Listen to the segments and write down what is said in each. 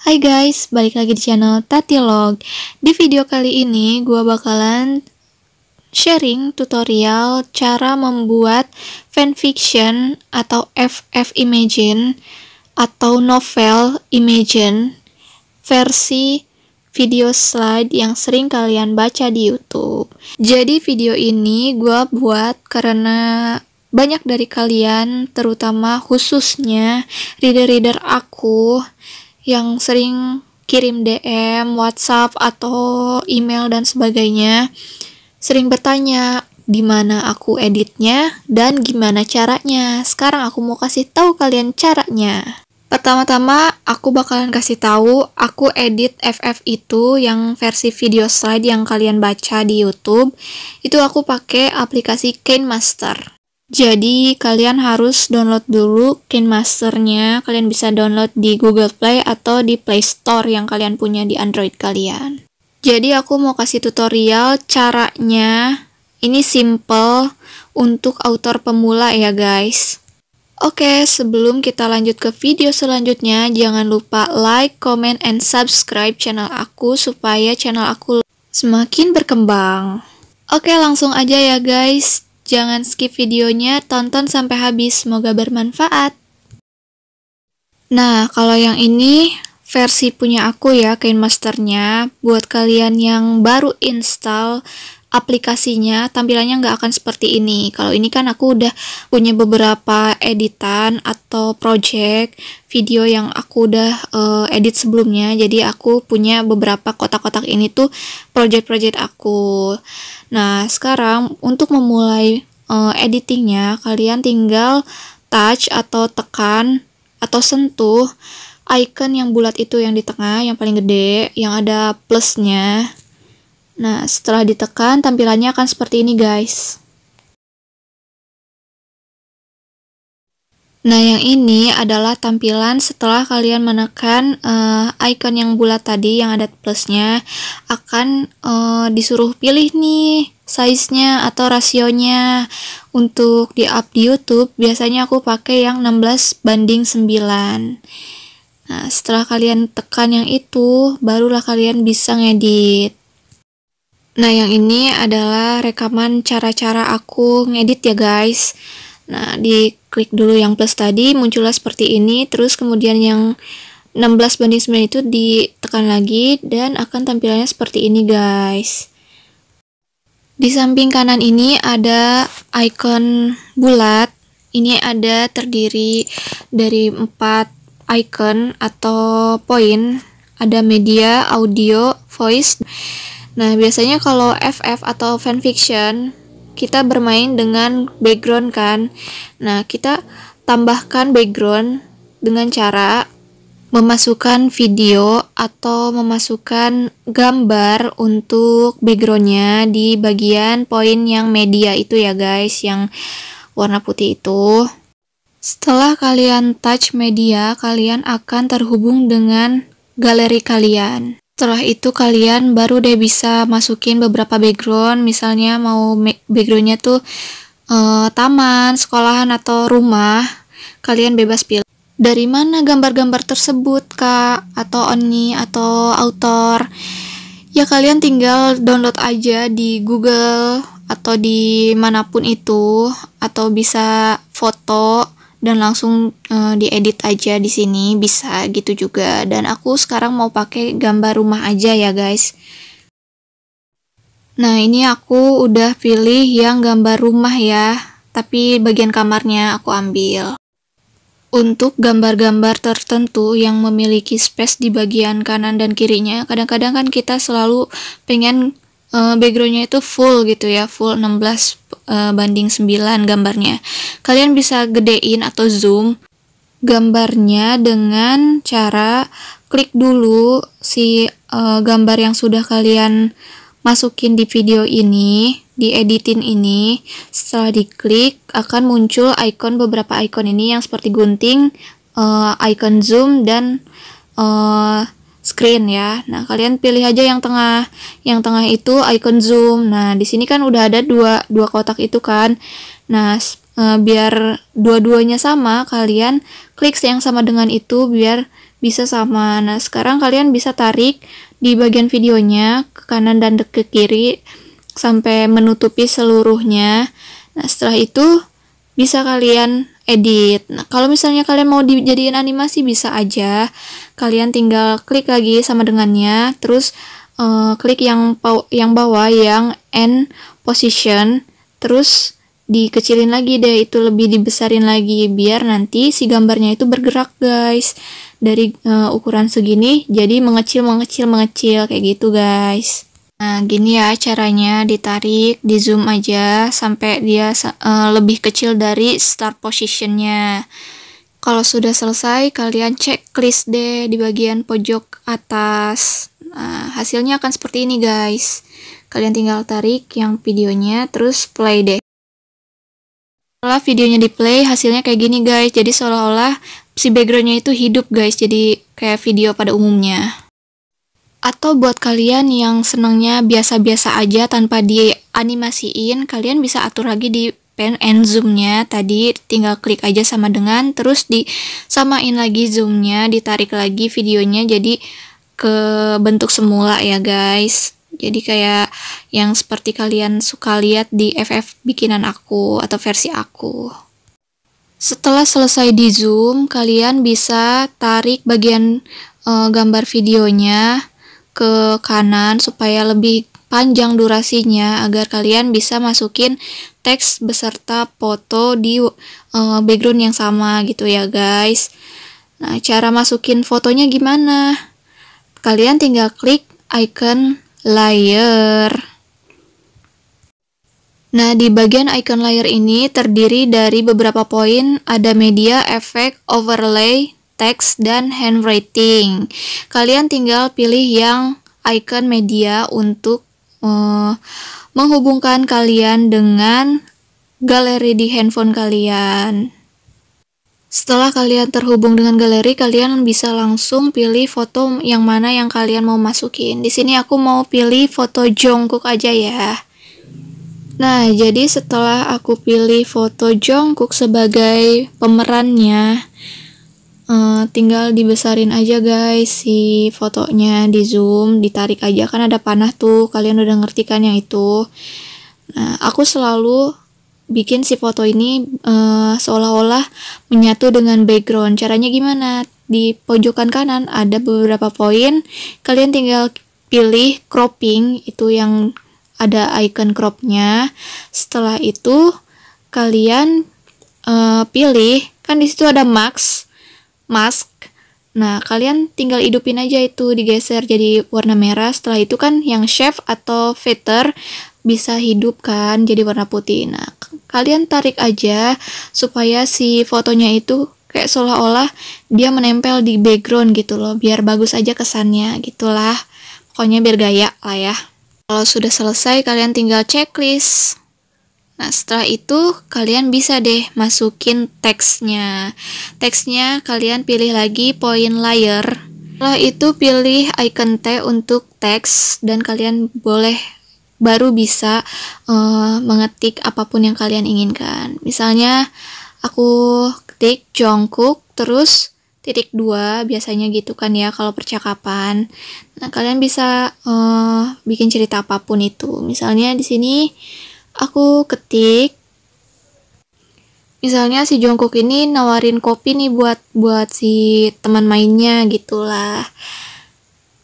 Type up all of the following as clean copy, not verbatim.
Hai guys, balik lagi di channel Tatilog. Di video kali ini gue bakalan sharing tutorial cara membuat fanfiction atau FF Imagine atau novel Imagine versi video slide yang sering kalian baca di YouTube. Jadi video ini gue buat karena banyak dari kalian, terutama khususnya reader-reader aku yang sering kirim DM, WhatsApp, atau email dan sebagainya, sering bertanya di mana aku editnya dan gimana caranya. Sekarang aku mau kasih tahu kalian caranya. Pertama-tama aku bakalan kasih tahu aku edit FF itu yang versi video slide yang kalian baca di YouTube. Itu aku pakai aplikasi KineMaster. Jadi kalian harus download dulu KineMaster-nya. Kalian bisa download di Google Play atau di Play Store yang kalian punya di Android kalian. Jadi aku mau kasih tutorial caranya. Ini simple untuk author pemula ya guys. Oke, sebelum kita lanjut ke video selanjutnya, jangan lupa like, comment, and subscribe channel aku supaya channel aku semakin berkembang. Oke, langsung aja ya guys. Jangan skip videonya, tonton sampai habis, semoga bermanfaat. Nah, kalau yang ini versi punya aku ya, KineMaster-nya. Buat kalian yang baru install aplikasinya, tampilannya nggak akan seperti ini. Kalau ini kan aku udah punya beberapa editan atau project video yang aku udah edit sebelumnya. Jadi aku punya beberapa kotak-kotak ini tuh project-project aku. Nah, sekarang untuk memulai editingnya, kalian tinggal touch atau tekan atau sentuh icon yang bulat itu yang di tengah, yang paling gede, yang ada plusnya. Nah, setelah ditekan, tampilannya akan seperti ini guys. Nah, yang ini adalah tampilan setelah kalian menekan icon yang bulat tadi yang ada plusnya. Akan disuruh pilih nih size-nya atau rasionya. Untuk di-up di YouTube biasanya aku pakai yang 16:9. Nah, setelah kalian tekan yang itu, barulah kalian bisa ngedit. Nah, yang ini adalah rekaman cara-cara aku ngedit ya guys. Nah, diklik dulu yang plus tadi, muncullah seperti ini. Terus kemudian yang 16:9 itu ditekan lagi dan akan tampilannya seperti ini guys. Di samping kanan ini ada icon bulat. Ini ada terdiri dari 4 icon atau poin. Ada media, audio, voice. Nah, biasanya kalau FF atau fanfiction, kita bermain dengan background kan. Nah, kita tambahkan background dengan cara memasukkan video atau memasukkan gambar untuk backgroundnya di bagian poin yang media itu ya guys, yang warna putih itu. Setelah kalian touch media, kalian akan terhubung dengan galeri kalian. Setelah itu kalian baru deh bisa masukin beberapa background. Misalnya mau backgroundnya tuh taman, sekolahan, atau rumah. Kalian bebas pilih. Dari mana gambar-gambar tersebut kak? Atau Oni, atau author? Ya kalian tinggal download aja di Google atau di manapun itu. Atau bisa foto dan langsung diedit aja di sini, bisa gitu juga. Dan aku sekarang mau pakai gambar rumah aja ya guys. Nah, ini aku udah pilih yang gambar rumah ya, tapi bagian kamarnya aku ambil. Untuk gambar-gambar tertentu yang memiliki space di bagian kanan dan kirinya, kadang-kadang kan kita selalu pengen backgroundnya itu full gitu ya, full 16:9 gambarnya. Kalian bisa gedein atau zoom gambarnya dengan cara klik dulu si gambar yang sudah kalian masukin di video ini, dieditin ini. Setelah diklik akan muncul beberapa icon ini yang seperti gunting, icon zoom, dan screen ya. Nah, kalian pilih aja yang tengah. Yang tengah itu icon zoom. Nah, di sini kan udah ada dua kotak itu kan. Nah, biar dua-duanya sama, kalian klik yang sama dengan itu biar bisa sama. Nah, sekarang kalian bisa tarik di bagian videonya ke kanan dan ke kiri sampai menutupi seluruhnya. Nah, setelah itu bisa kalian edit. Nah, kalau misalnya kalian mau dijadiin animasi bisa aja. Kalian tinggal klik lagi sama dengannya, terus klik yang bawah yang end position, terus dikecilin lagi deh, itu lebih dibesarin lagi biar nanti si gambarnya itu bergerak guys, dari ukuran segini jadi mengecil kayak gitu guys. Nah gini ya caranya, ditarik, di zoom aja sampai dia lebih kecil dari start positionnya. Kalau sudah selesai kalian checklist deh di bagian pojok atas. Nah hasilnya akan seperti ini guys. Kalian tinggal tarik yang videonya terus play deh. Setelah videonya di play, hasilnya kayak gini guys. Jadi seolah-olah si backgroundnya itu hidup guys. Jadi kayak video pada umumnya. Atau buat kalian yang senangnya biasa-biasa aja tanpa dianimasiin, kalian bisa atur lagi di pen and zoomnya. Tadi tinggal klik aja sama dengan, terus disamain lagi zoomnya, ditarik lagi videonya jadi ke bentuk semula ya guys. Jadi kayak yang seperti kalian suka lihat di FF bikinan aku atau versi aku. Setelah selesai di zoom, kalian bisa tarik bagian gambar videonya ke kanan supaya lebih panjang durasinya agar kalian bisa masukin teks beserta foto di background yang sama gitu ya guys. Nah, cara masukin fotonya gimana? Kalian tinggal klik icon layer. Nah, di bagian icon layer ini terdiri dari beberapa poin, ada media, efek, overlay, teks, dan handwriting. Kalian tinggal pilih yang icon media untuk menghubungkan kalian dengan galeri di handphone kalian. Setelah kalian terhubung dengan galeri, kalian bisa langsung pilih foto yang mana yang kalian mau masukin. Di sini aku mau pilih foto Jungkook aja ya. Nah, jadi setelah aku pilih foto Jungkook sebagai pemerannya, tinggal dibesarin aja guys si fotonya, di zoom, ditarik aja, kan ada panah tuh, kalian udah ngerti kan yang itu. Nah, aku selalu bikin si foto ini seolah-olah menyatu dengan background. Caranya gimana? Di pojokan kanan ada beberapa poin, kalian tinggal pilih cropping, itu yang ada icon cropnya. Setelah itu kalian pilih, kan di situ ada mask. Nah, kalian tinggal hidupin aja itu, digeser jadi warna merah. Setelah itu kan yang shape atau feather bisa hidup kan jadi warna putih. Nah, kalian tarik aja supaya si fotonya itu kayak seolah-olah dia menempel di background gitu loh, biar bagus aja kesannya gitulah. Pokoknya biar gaya lah ya. Kalau sudah selesai kalian tinggal checklist. Nah, setelah itu kalian bisa deh masukin teksnya. Teksnya kalian pilih lagi poin layer. Setelah itu pilih icon T untuk teks dan kalian baru bisa mengetik apapun yang kalian inginkan. Misalnya aku ketik Jungkook terus .2, biasanya gitu kan ya kalau percakapan. Nah, kalian bisa bikin cerita apapun itu. Misalnya di sini aku ketik, misalnya si Jungkook ini nawarin kopi nih buat si teman mainnya gitulah.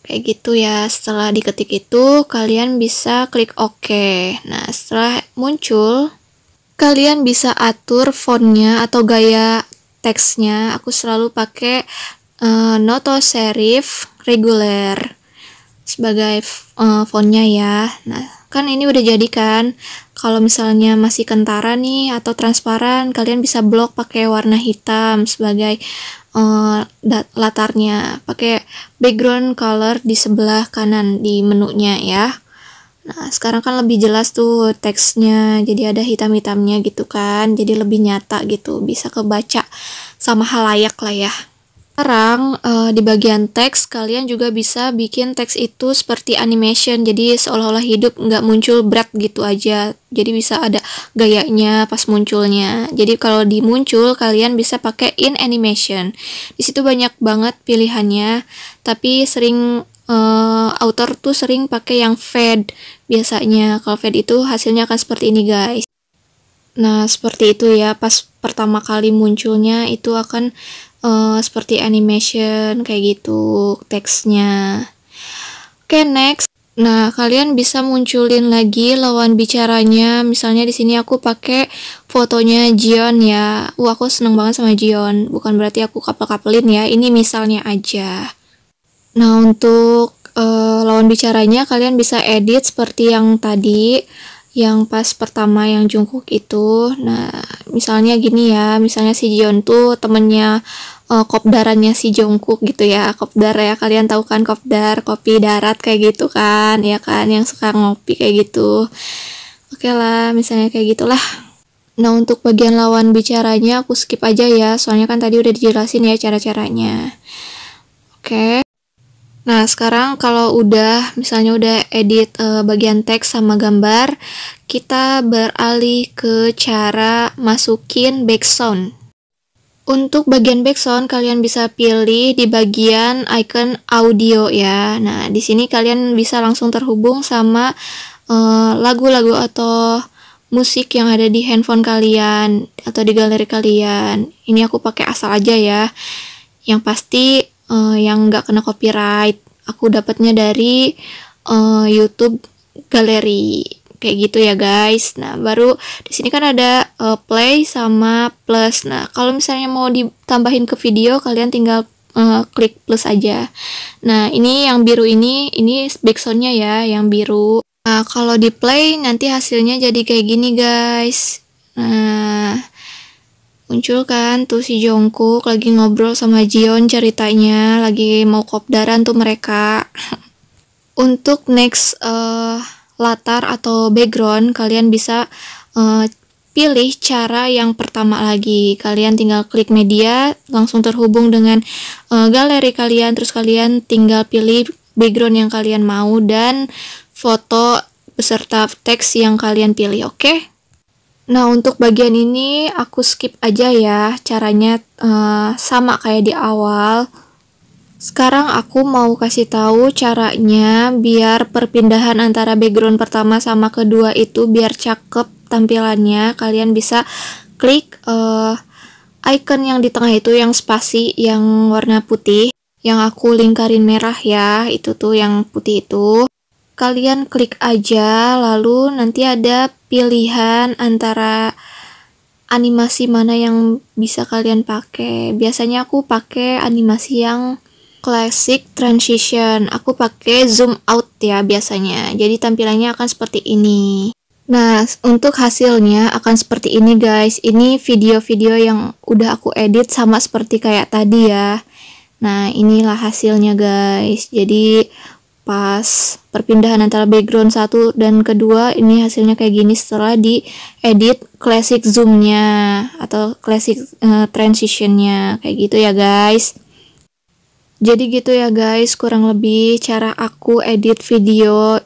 Kayak gitu ya. Setelah diketik itu kalian bisa klik OK. Nah, setelah muncul kalian bisa atur fontnya atau gaya teksnya. Aku selalu pakai Noto Serif reguler sebagai fontnya ya. Nah, kan ini udah jadi kan. Kalau misalnya masih kentara nih atau transparan, kalian bisa blok pakai warna hitam sebagai latarnya. Pakai background color di sebelah kanan di menunya ya. Nah, sekarang kan lebih jelas tuh teksnya, jadi ada hitam-hitamnya gitu kan, jadi lebih nyata gitu, bisa kebaca sama halayak lah ya. Sekarang di bagian teks kalian juga bisa bikin teks itu seperti animation, jadi seolah-olah hidup, nggak muncul berat gitu aja. Jadi bisa ada gayanya pas munculnya. Jadi kalau dimuncul kalian bisa pakai in animation. Di situ banyak banget pilihannya, tapi sering author tuh sering pakai yang fade biasanya. Kalau fade itu hasilnya akan seperti ini guys. Nah, seperti itu ya, pas pertama kali munculnya itu akan seperti animation kayak gitu teksnya. Oke, next. Nah, kalian bisa munculin lagi lawan bicaranya. Misalnya di sini aku pakai fotonya Jion ya. Aku seneng banget sama Jion. Bukan berarti aku kapel-kapelin ya. Ini misalnya aja. Nah, untuk lawan bicaranya kalian bisa edit seperti yang tadi, yang pas pertama yang Jungkook itu. Nah, misalnya gini ya, misalnya si Jion tuh temennya kopdarannya si Jungkook gitu ya. Kopdar ya, kalian tahu kan kopdar, kopi darat kayak gitu kan, ya kan, yang suka ngopi kayak gitu. Oke lah, misalnya kayak gitulah. Nah, untuk bagian lawan bicaranya aku skip aja ya, soalnya kan tadi udah dijelasin ya cara-caranya. Oke. Nah, sekarang kalau misalnya udah edit bagian teks sama gambar, kita beralih ke cara masukin background. Untuk bagian background, kalian bisa pilih di bagian icon audio ya. Nah, di sini kalian bisa langsung terhubung sama lagu-lagu atau musik yang ada di handphone kalian atau di galeri kalian. Ini aku pakai asal aja ya. Yang pasti yang nggak kena copyright. Aku dapatnya dari YouTube galeri kayak gitu ya guys. Nah, baru di sini kan ada play sama plus. Nah, kalau misalnya mau ditambahin ke video, kalian tinggal klik plus aja. Nah, ini yang biru ini backsoundnya ya, yang biru. Nah, kalau di play nanti hasilnya jadi kayak gini guys. Nah, muncul kan tuh si Jungkook lagi ngobrol sama Jion, ceritanya lagi mau kopdaran tuh mereka. Untuk next latar atau background, kalian bisa pilih cara yang pertama lagi. Kalian tinggal klik media, langsung terhubung dengan galeri kalian, terus kalian tinggal pilih background yang kalian mau dan foto beserta teks yang kalian pilih, oke? Nah, untuk bagian ini aku skip aja ya, caranya sama kayak di awal. Sekarang aku mau kasih tahu caranya biar perpindahan antara background pertama sama kedua itu biar cakep tampilannya. Kalian bisa klik icon yang di tengah itu, yang spasi yang warna putih, yang aku lingkarin merah ya, itu tuh yang putih itu. Kalian klik aja, lalu nanti ada pilihan antara animasi mana yang bisa kalian pakai. Biasanya aku pakai animasi yang classic transition. Aku pakai zoom out ya biasanya. Jadi tampilannya akan seperti ini. Nah, untuk hasilnya akan seperti ini guys. Ini video-video yang udah aku edit sama seperti kayak tadi ya. Nah, inilah hasilnya guys. Jadi pas perpindahan antara background satu dan kedua, ini hasilnya kayak gini setelah di edit classic zoomnya atau classic transitionnya kayak gitu ya guys. Jadi gitu ya guys, kurang lebih cara aku edit video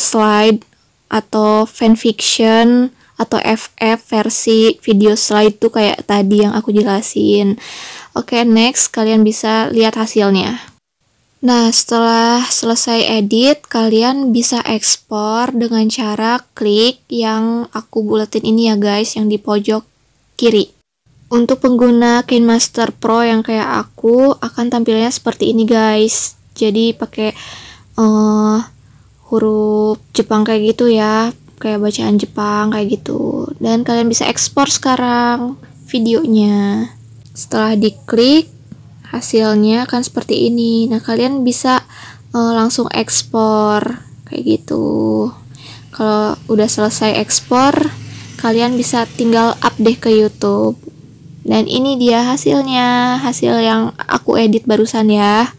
slide atau fanfiction atau FF versi video slide tuh kayak tadi yang aku jelasin. Oke, next kalian bisa lihat hasilnya. Nah, setelah selesai edit, kalian bisa ekspor dengan cara klik yang aku buletin ini ya guys, yang di pojok kiri. Untuk pengguna KineMaster Pro yang kayak aku, akan tampilnya seperti ini guys. Jadi pakai huruf Jepang kayak gitu ya, kayak bacaan Jepang kayak gitu. Dan kalian bisa ekspor sekarang videonya. Setelah diklik, hasilnya akan seperti ini. Nah, kalian bisa langsung ekspor kayak gitu. Kalau udah selesai ekspor, kalian bisa tinggal update ke YouTube. Dan ini dia hasilnya, hasil yang aku edit barusan ya.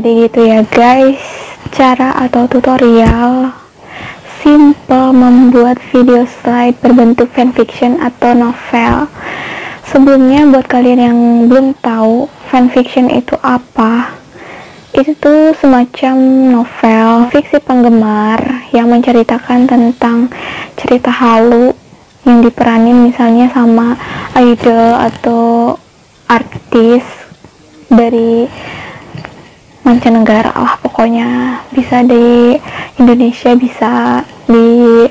Jadi gitu ya guys, cara atau tutorial simple membuat video slide berbentuk fanfiction atau novel. Sebelumnya buat kalian yang belum tahu fanfiction itu apa, itu tuh semacam novel fiksi penggemar yang menceritakan tentang cerita halu yang diperanin misalnya sama idol atau artis dari mancanegara lah, pokoknya bisa di Indonesia, bisa di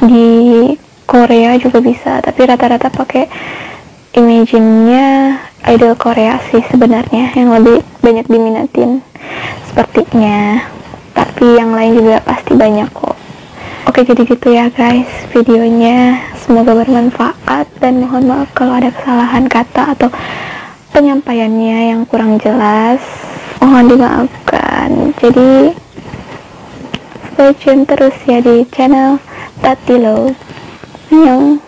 di Korea juga bisa, tapi rata-rata pakai imagine-nya idol Korea sih sebenarnya yang lebih banyak diminatin sepertinya, tapi yang lain juga pasti banyak kok. Oke, jadi gitu ya guys videonya, semoga bermanfaat dan mohon maaf kalau ada kesalahan kata atau penyampaiannya yang kurang jelas, mohon dimaafkan. Jadi stay tune terus ya di channel Tatilo. Annyeong.